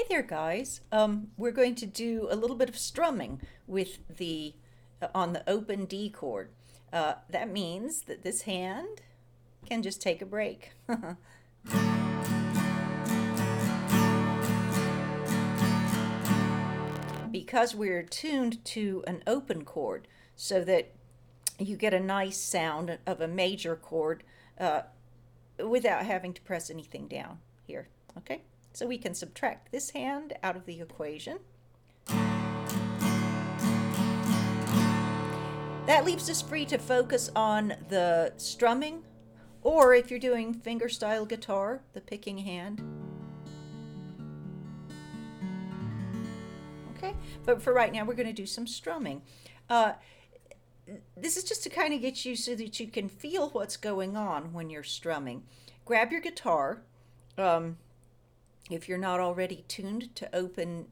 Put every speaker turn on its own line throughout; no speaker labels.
Hey there, guys. We're going to do a little bit of strumming with the on the open D chord. That means that this hand can just take a break. Because we're tuned to an open chord, so that you get a nice sound of a major chord without having to press anything down here. Okay? So we can subtract this hand out of the equation. That leaves us free to focus on the strumming, or if you're doing fingerstyle guitar, the picking hand. Okay, but for right now, we're going to do some strumming. This is just to kind of get you so that you can feel what's going on when you're strumming. Grab your guitar. If you're not already tuned to open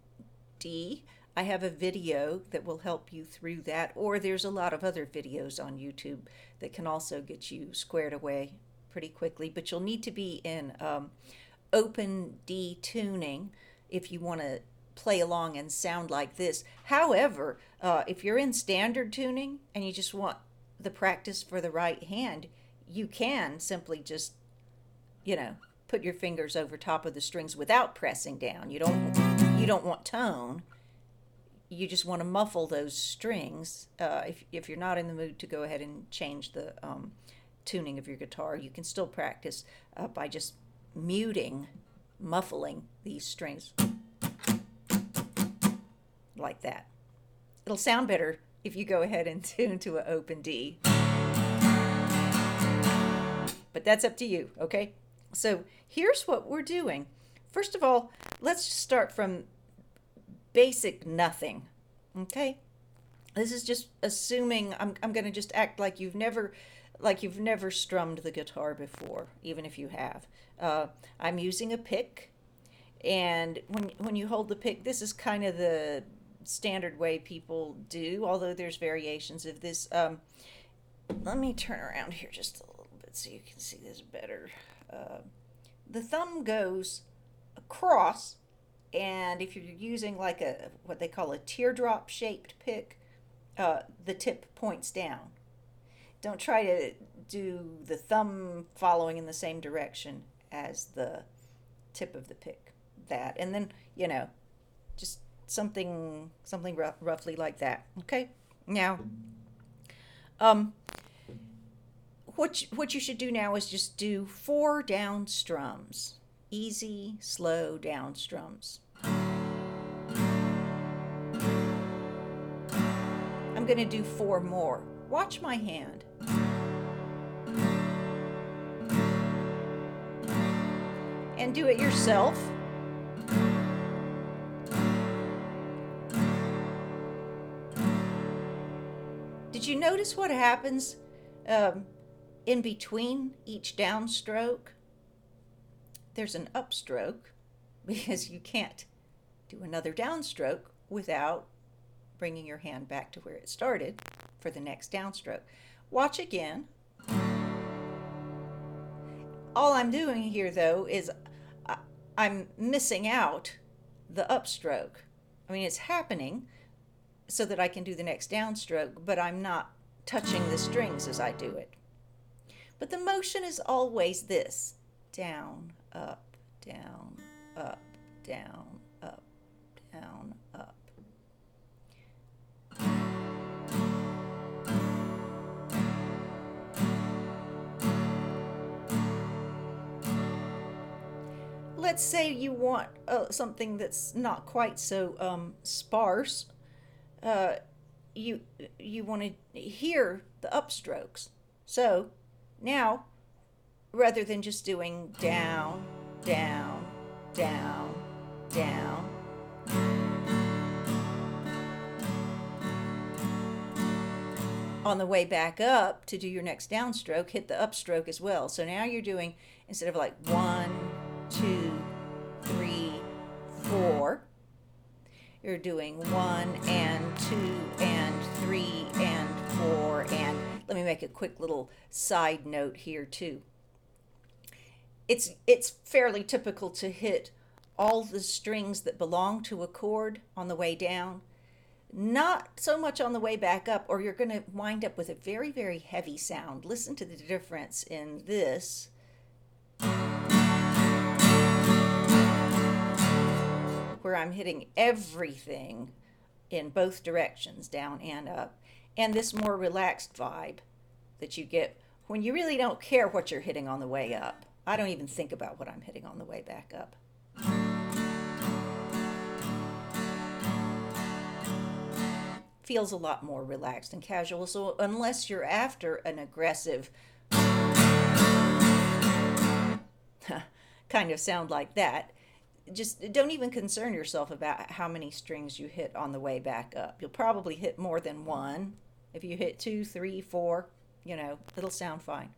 D, I have a video that will help you through that, or there's a lot of other videos on YouTube that can also get you squared away pretty quickly, but you'll need to be in open D tuning if you want to play along and sound like this. However, if you're in standard tuning and you just want the practice for the right hand, you can simply just, put your fingers over top of the strings without pressing down. You don't want tone. You just want to muffle those strings. If you're not in the mood to go ahead and change the tuning of your guitar, you can still practice by just muffling these strings like that. It'll sound better if you go ahead and tune to an open D. But that's up to you, okay? So here's what we're doing. First of all, let's just start from basic nothing, okay? This is just assuming I'm going to just act like you've never strummed the guitar before, even if you have. I'm using a pick, and when you hold the pick, this is kind of the standard way people do, although there's variations of this. Let me turn around here just a little bit so you can see this better. The thumb goes across, and if you're using like what they call a teardrop shaped pick, the tip points down. Don't try to do the thumb following in the same direction as the tip of the pick. That, and then just something roughly like that. Okay. Now, what you should do now is just do 4 down strums, easy, slow down strums. I'm going to do 4 more. Watch my hand. And do it yourself. Did you notice what happens in between each downstroke? There's an upstroke because you can't do another downstroke without bringing your hand back to where it started for the next downstroke. Watch again. All I'm doing here, though, is I'm missing out the upstroke. I mean, it's happening so that I can do the next downstroke, but I'm not touching the strings as I do it. But the motion is always this: down, up, down, up, down, up, down, up. Let's say you want something that's not quite so sparse. You want to hear the upstrokes. So now, rather than just doing down, down, down, down, on the way back up to do your next downstroke, hit the upstroke as well. So now you're doing, instead of like 1, 2, 3, 4, you're doing 1 and 2 and 3 and 4. And let me make a quick little side note here too. It's fairly typical to hit all the strings that belong to a chord on the way down, not so much on the way back up, or you're going to wind up with a very, very heavy sound. Listen to the difference in this. Where I'm hitting everything in both directions, down and up, and this more relaxed vibe that you get when you really don't care what you're hitting on the way up. I don't even think about what I'm hitting on the way back up. Feels a lot more relaxed and casual, so unless you're after an aggressive kind of sound like that, just don't even concern yourself about how many strings you hit on the way back up. You'll probably hit more than one. If you hit 2, 3, 4, it'll sound fine.